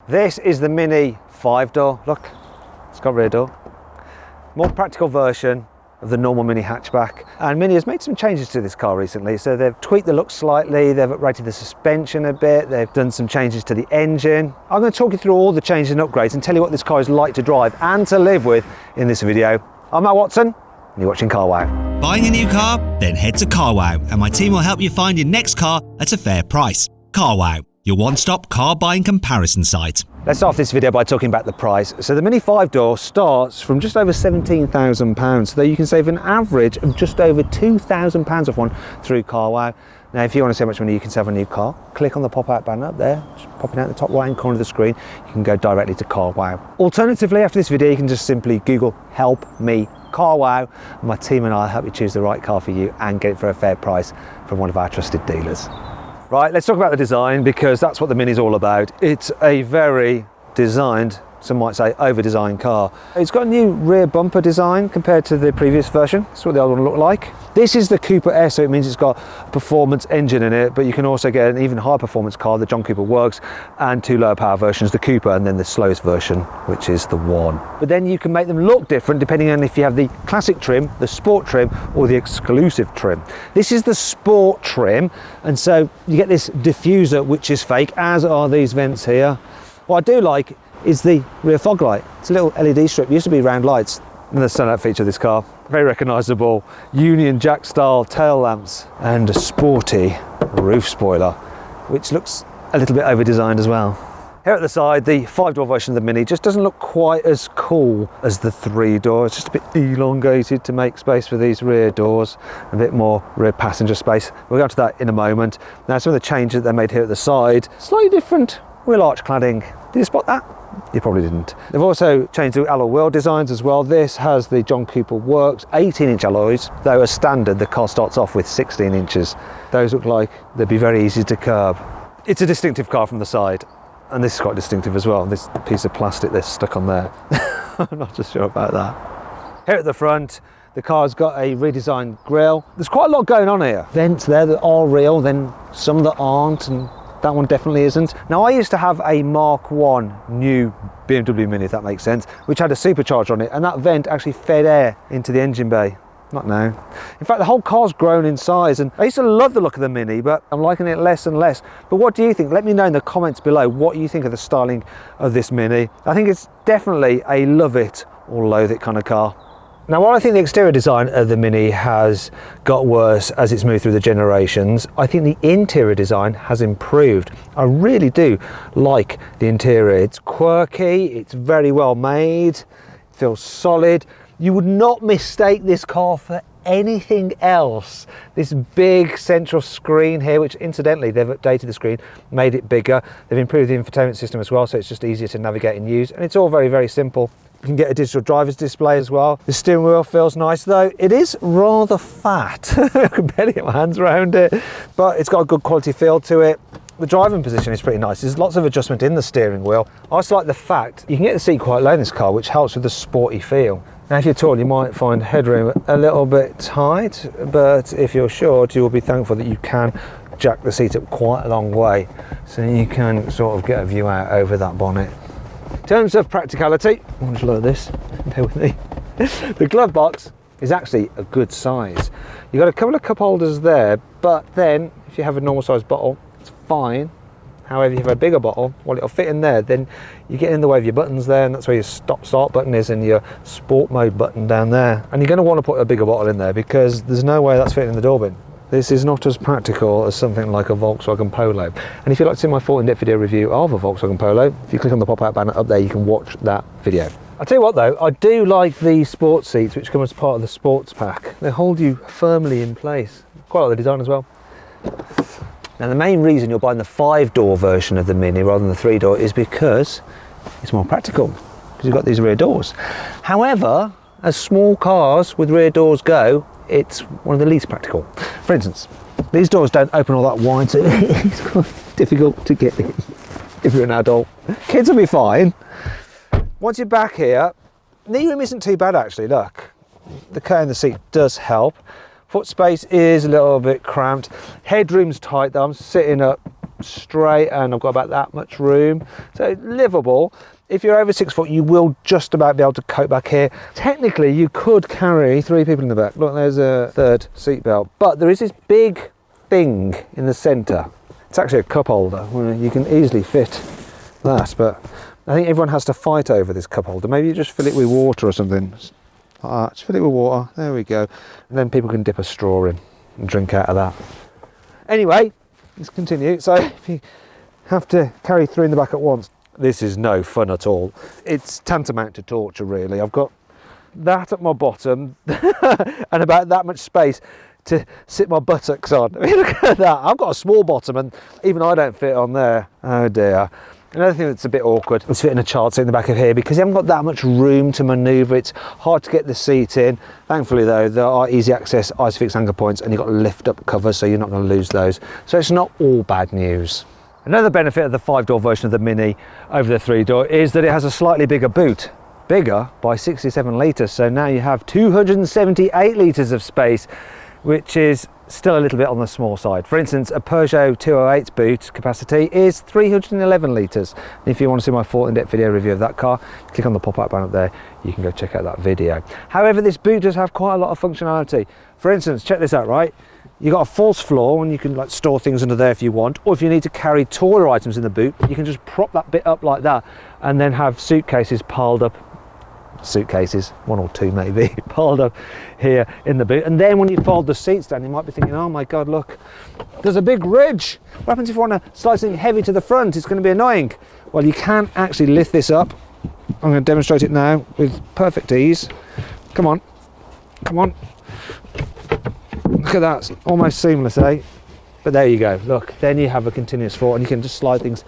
This is the Mini 5-door. Look, it's got rear door. More practical version of the normal Mini hatchback. And Mini has made some changes to this car recently. So they've tweaked the look slightly, they've uprated the suspension a bit, they've done some changes to the engine. I'm going to talk you through all the changes and upgrades and tell you what this car is like to drive and to live with in this video. I'm Matt Watson, and you're watching CarWow. Buying a new car? Then head to CarWow, and my team will help you find your next car at a fair price. CarWow, your one-stop car buying comparison site. Let's start off this video by talking about the price. So the Mini 5-door starts from just over £17,000, so you can save an average of just over £2,000 off one through CarWow. Now, if you want to see how much money you can save on a new car, click on the pop-out banner up there, just popping out the top right-hand corner of the screen. You can go directly to CarWow. Alternatively, after this video, you can just simply Google "Help Me CarWow," and my team and I will help you choose the right car for you and get it for a fair price from one of our trusted dealers. Right, let's talk about the design, because that's what the Mini's all about. It's a very designed, some might say over-designed car. It's got a new rear bumper design compared to the previous version. That's what the other one looked like. This is the Cooper S, so it means it's got a performance engine in it, but you can also get an even higher performance car, the John Cooper Works, and two lower power versions, the Cooper, and then the slowest version, which is the One. But then you can make them look different depending on if you have the classic trim, the sport trim, or the exclusive trim. This is the sport trim, and so you get this diffuser, which is fake, as are these vents here. What I do like is the rear fog light. It's a little LED strip, it used to be round lights. And the standout feature of this car, very recognisable Union Jack style tail lamps and a sporty roof spoiler, which looks a little bit over designed as well. Here at the side, the 5-door version of the Mini just doesn't look quite as cool as the 3-door. It's just a bit elongated to make space for these rear doors, a bit more rear passenger space. We'll go to that in a moment. Now, some of the changes that they made here at the side, slightly different wheel arch cladding. Did you spot that? You probably didn't. They've also changed the alloy wheel designs as well. This has the John Cooper Works 18-inch alloys, though as standard the car starts off with 16 inches. Those look like they'd be very easy to curb. It's a distinctive car from the side, and this is quite distinctive as well. This piece of plastic that's stuck on there. I'm not just sure about that. Here at the front, the car's got a redesigned grille. There's quite a lot going on here. Vents there that are real, then some that aren't, and that one definitely isn't. Now, I used to have a Mark 1 new BMW Mini, if that makes sense, which had a supercharger on it, and that vent actually fed air into the engine bay. Not now. In fact, the whole car's grown in size, and I used to love the look of the Mini, but I'm liking it less and less. But what do you think? Let me know in the comments below what you think of the styling of this Mini. I think it's definitely a love it or loathe it kind of car. Now, while I think the exterior design of the Mini has got worse as it's moved through the generations, I think the interior design has improved. I really do like the interior. It's quirky, it's very well made, it feels solid. You would not mistake this car for anything else. This big central screen here, which incidentally they've updated the screen, made it bigger. They've improved the infotainment system as well, so it's just easier to navigate and use, and it's all very, very simple. You can get a digital driver's display as well. The steering wheel feels nice, though it is rather fat. I can barely get my hands around it, but it's got a good quality feel to it. The driving position is pretty nice. There's lots of adjustment in the steering wheel. I also like the fact you can get the seat quite low in this car, which helps with the sporty feel. Now, if you're tall, you might find headroom a little bit tight, but if you're short, you will be thankful that you can jack the seat up quite a long way, so you can sort of get a view out over that bonnet. In terms of practicality, I'll just lower this, bear with me. The glove box is actually a good size. You've got a couple of cup holders there, but then if you have a normal sized bottle, it's fine. However, if you have a bigger bottle, well, it'll fit in there, then you get in the way of your buttons there, and that's where your stop-start button is and your sport mode button down there. And you're going to want to put a bigger bottle in there, because there's no way that's fitting in the door bin. This is not as practical as something like a Volkswagen Polo. And if you'd like to see my full in-depth video review of a Volkswagen Polo, if you click on the pop-out banner up there, you can watch that video. I'll tell you what though, I do like the sports seats, which come as part of the sports pack. They hold you firmly in place. Quite like the design as well. Now, the main reason you're buying the 5-door version of the Mini rather than the 3-door is because it's more practical, because you've got these rear doors. However, as small cars with rear doors go, it's one of the least practical. For instance, these doors don't open all that wide, so it's quite difficult to get in if you're an adult. Kids will be fine. Once you're back here, knee room isn't too bad actually, look. The curtain in the seat does help. Foot space is a little bit cramped. Headroom's tight though, I'm sitting up straight, and I've got about that much room, so livable. If you're over 6 foot, you will just about be able to cope back here. Technically, you could carry 3 people in the back. Look, there's a third seat belt, but there is this big thing in the centre. It's actually a cup holder where you can easily fit that, but I think everyone has to fight over this cup holder. Maybe you just fill it with water or something. Just fill it with water, there we go. And then people can dip a straw in and drink out of that. Anyway, let's continue. So if you have to carry 3 in the back at once, this is no fun at all. It's tantamount to torture, really. I've got that at my bottom and about that much space to sit my buttocks on. I mean, look at that. I've got a small bottom and even I don't fit on there. Oh dear. Another thing that's a bit awkward is fitting a child seat in the back of here because you haven't got that much room to manoeuvre. It's hard to get the seat in. Thankfully though, there are easy access ISOFIX anchor points and you've got lift up covers, so you're not going to lose those. So it's not all bad news. Another benefit of the 5-door version of the Mini over the 3-door is that it has a slightly bigger boot. Bigger by 67 litres, so now you have 278 litres of space, which is still a little bit on the small side. For instance, a Peugeot 208's boot capacity is 311 litres. If you want to see my full in-depth video review of that car, click on the pop-up button up there, you can go check out that video. However, this boot does have quite a lot of functionality. For instance, check this out, right? You've got a false floor and you can like store things under there if you want, or if you need to carry taller items in the boot, you can just prop that bit up like that and then have suitcases piled up, suitcases, 1 or 2 maybe, piled up here in the boot. And then when you fold the seats down, you might be thinking, oh my God, look, there's a big ridge. What happens if you want to slide something heavy to the front? It's going to be annoying. Well, you can actually lift this up. I'm going to demonstrate it now with perfect ease. Come on, come on. Look at that, almost seamless, eh? But there you go, look, then you have a continuous floor and you can just slide things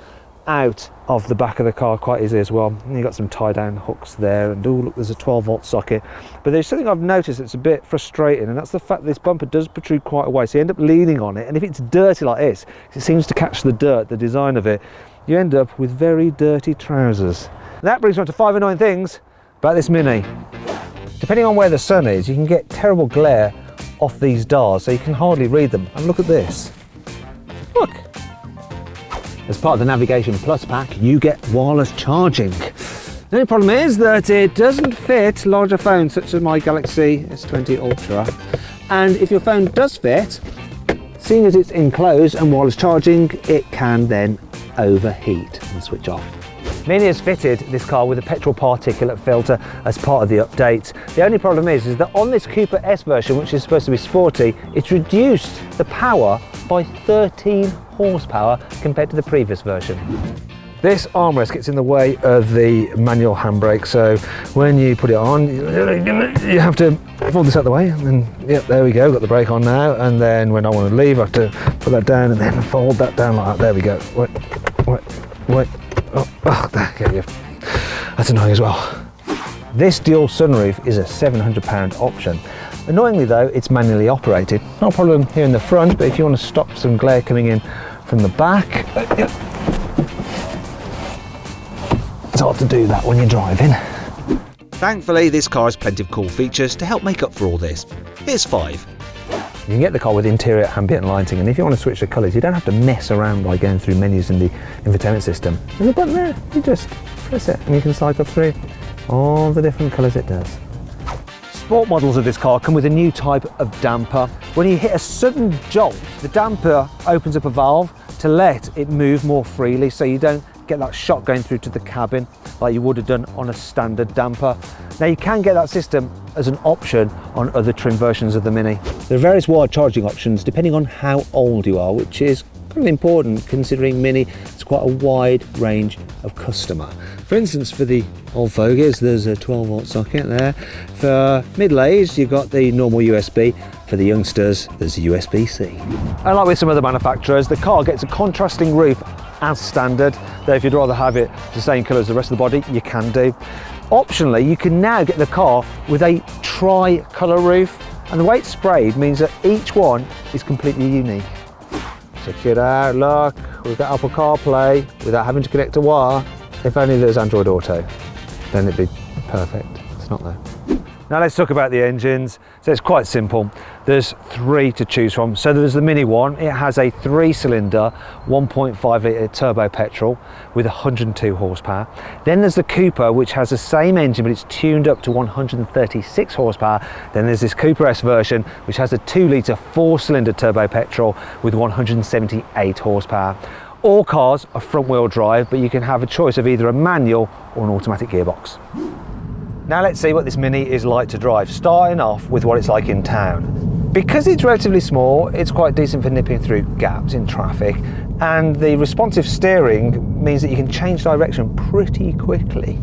out of the back of the car quite easily as well. And you've got some tie down hooks there, and oh look, there's a 12-volt socket. But there's something I've noticed that's a bit frustrating, and that's the fact that this bumper does protrude quite a way, so you end up leaning on it, and if it's dirty like this, it seems to catch the dirt, the design of it, you end up with very dirty trousers. And that brings me on to 5 annoying things about this Mini. Depending on where the sun is, you can get terrible glare off these dials, so you can hardly read them. And look at this. Look. As part of the Navigation Plus pack, you get wireless charging. The only problem is that it doesn't fit larger phones such as my Galaxy S20 Ultra. And if your phone does fit, seeing as it's enclosed and wireless charging, it can then overheat and switch off. Mini has fitted this car with a petrol particulate filter as part of the update. The only problem is that on this Cooper S version, which is supposed to be sporty, it's reduced the power by 13 horsepower compared to the previous version. This armrest gets in the way of the manual handbrake, so when you put it on, you have to fold this out of the way, and then, yep, there we go, got the brake on now, and then when I want to leave, I have to put that down and then fold that down like that. There we go. Wait. Oh, there you go. That's annoying as well. This dual sunroof is a £700 option. Annoyingly though, it's manually operated. Not a problem here in the front, but if you want to stop some glare coming in from the back, it's hard to do that when you're driving. Thankfully, this car has plenty of cool features to help make up for all this. Here's 5. You can get the car with interior ambient lighting, and if you want to switch the colours, you don't have to mess around by going through menus in the infotainment system. There's a button there, you just press it and you can cycle through all the different colours it does. Sport models of this car come with a new type of damper. When you hit a sudden jolt, the damper opens up a valve to let it move more freely, so you don't get that shock going through to the cabin like you would have done on a standard damper. Now you can get that system as an option on other trim versions of the Mini. There are various wired charging options depending on how old you are, which is kind of important considering Mini is quite a wide range of customer. For instance, for the old fogies, there's a 12-volt socket there. For middle-aged, you've got the normal USB. For the youngsters, there's a USB-C. Unlike with some other manufacturers, the car gets a contrasting roof as standard, though if you'd rather have it the same colour as the rest of the body, you can do. Optionally, you can now get the car with a tri-colour roof, and the way it's sprayed means that each one is completely unique. Check it out, look, we've got Apple CarPlay without having to connect a wire. If only there's Android Auto, then it'd be perfect. It's not there. Now let's talk about the engines. So it's quite simple. There's 3 to choose from. So there's the Mini one. It has a 3-cylinder, 1.5 litre turbo petrol with 102 horsepower. Then there's the Cooper, which has the same engine, but it's tuned up to 136 horsepower. Then there's this Cooper S version, which has a 2 litre, 4-cylinder turbo petrol with 178 horsepower. All cars are front-wheel drive, but you can have a choice of either a manual or an automatic gearbox. Now let's see what this Mini is like to drive, starting off with what it's like in town. Because it's relatively small, it's quite decent for nipping through gaps in traffic, and the responsive steering means that you can change direction pretty quickly.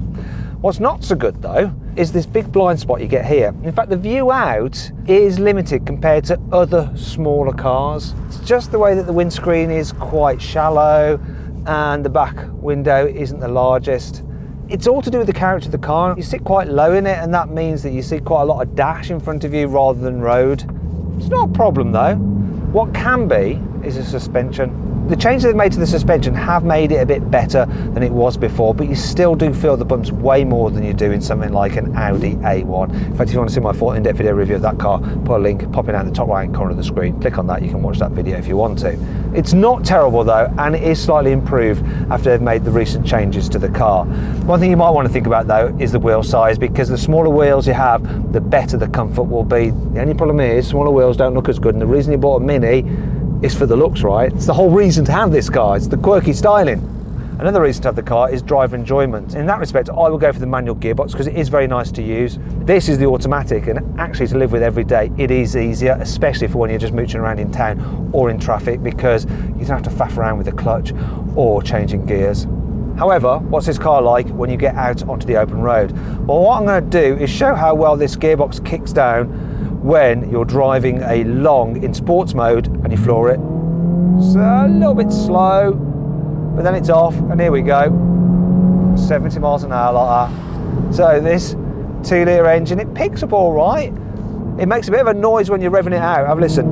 What's not so good though is this big blind spot you get here. In fact, the view out is limited compared to other smaller cars. It's just the way that the windscreen is quite shallow and the back window isn't the largest. It's all to do with the character of the car. You sit quite low in it, and that means that you see quite a lot of dash in front of you rather than road. It's not a problem though. What can be is a suspension. The changes they've made to the suspension have made it a bit better than it was before, but you still do feel the bumps way more than you do in something like an Audi A1. In fact, if you want to see my full in-depth video review of that car, put a link popping out in the top right corner of the screen. Click on that, you can watch that video if you want to. It's not terrible though, and it is slightly improved after they've made the recent changes to the car. One thing you might want to think about though is the wheel size, because the smaller wheels you have, the better the comfort will be. The only problem is smaller wheels don't look as good, and the reason you bought a Mini is for the looks, right? It's the whole reason to have this car. It's the quirky styling. Another reason to have the car is driver enjoyment. In that respect, I will go for the manual gearbox because it is very nice to use. This is the automatic, and actually to live with every day, it is easier, especially for when you're just mooching around in town or in traffic, because you don't have to faff around with the clutch or changing gears. However, what's this car like when you get out onto the open road? Well, what I'm going to do is show how well this gearbox kicks down when you're driving a long in sports mode and you floor it. It's a little bit slow, but then it's off, and here we go, 70 miles an hour like that. So this 2-litre engine, it picks up all right. It makes a bit of a noise when you're revving it out. Have a listen.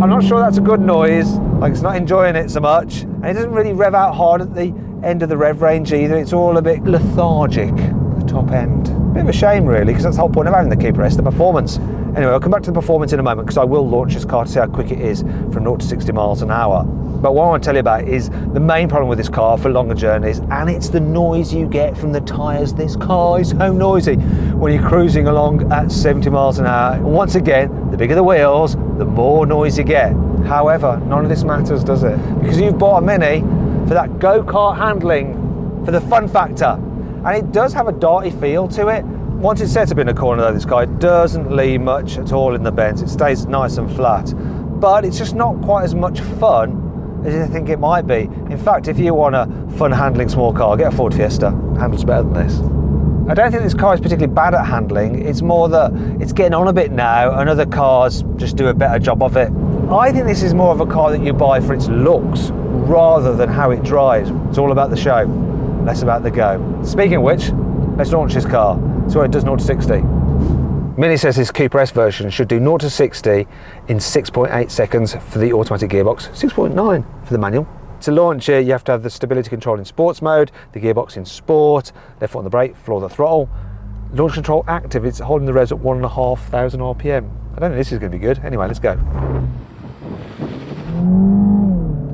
I'm not sure that's a good noise, like it's not enjoying it so much, and it doesn't really rev out hard at the end of the rev range either. It's all a bit lethargic at the top end. Bit of a shame really, because that's the whole point of having the Cooper S, the performance. Anyway, I'll come back to the performance in a moment, because I will launch this car to see how quick it is from 0 to 60 miles an hour. But what I want to tell you about is the main problem with this car for longer journeys, and it's the noise you get from the tyres. This car is so noisy when you're cruising along at 70 miles an hour. And once again, the bigger the wheels, the more noise you get. However, none of this matters, does it? Because you've bought a Mini for that go-kart handling, for the fun factor. And it does have a darty feel to it. Once it's set up in a corner though, this car doesn't lean much at all in the bends. It stays nice and flat. But it's just not quite as much fun as you think it might be. In fact, if you want a fun handling small car, get a Ford Fiesta. It handles better than this. I don't think this car is particularly bad at handling. It's more that it's getting on a bit now, and other cars just do a better job of it. I think this is more of a car that you buy for its looks rather than how it drives. It's all about the show, less about the go. Speaking of which, let's launch this car. So it does 0 to 60. Mini says his Cooper S version should do 0 to 60 in 6.8 seconds for the automatic gearbox, 6.9 for the manual. To launch it, you have to have the stability control in sports mode, the gearbox in sport, left foot on the brake, floor the throttle. Launch control active, it's holding the revs at 1,500 RPM. I don't think this is going to be good. Anyway, let's go.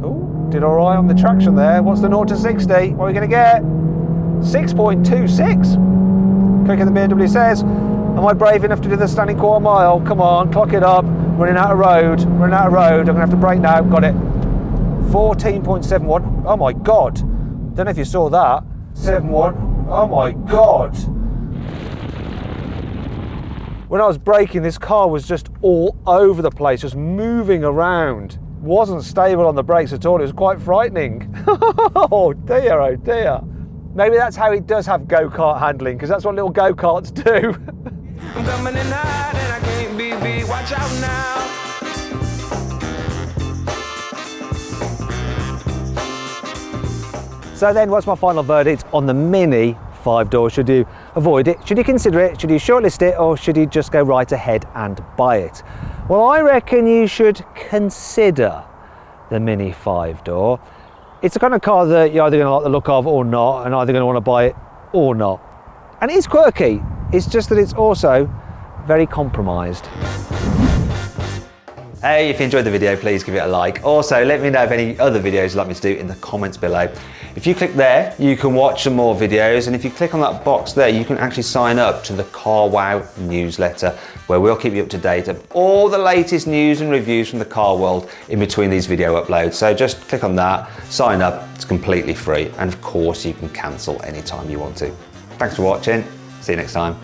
Oh, did all right on the traction there. What's the 0 to 60? What are we going to get? 6.26. Quicker than BMW says. Am I brave enough to do the standing quarter mile? Come on, clock it up. Running out of road. I'm going to have to brake now. Got it. 14.71. Oh my God. Don't know if you saw that. 7.1. Oh my God. When I was braking, this car was just all over the place, just moving around. Wasn't stable on the brakes at all. It was quite frightening. Oh dear, oh dear. Maybe that's how it does have go-kart handling, because that's what little go-karts do. I'm coming in hot and I can't be beat. Watch out now. So then, what's my final verdict on the Mini 5-door? Should you avoid it? Should you consider it? Should you shortlist it? Or should you just go right ahead and buy it? Well, I reckon you should consider the Mini 5-door. It's the kind of car that you're either going to like the look of or not, and either going to want to buy it or not. And it's quirky, it's just that it's also very compromised. Hey, if you enjoyed the video, please give it a like. Also, let me know of any other videos you'd like me to do in the comments below. If you click there, you can watch some more videos, and if you click on that box there, you can actually sign up to the CarWow newsletter, where we'll keep you up to date of all the latest news and reviews from the car world in between these video uploads. So just click on that, sign up, it's completely free, and of course you can cancel anytime you want to. Thanks for watching, see you next time.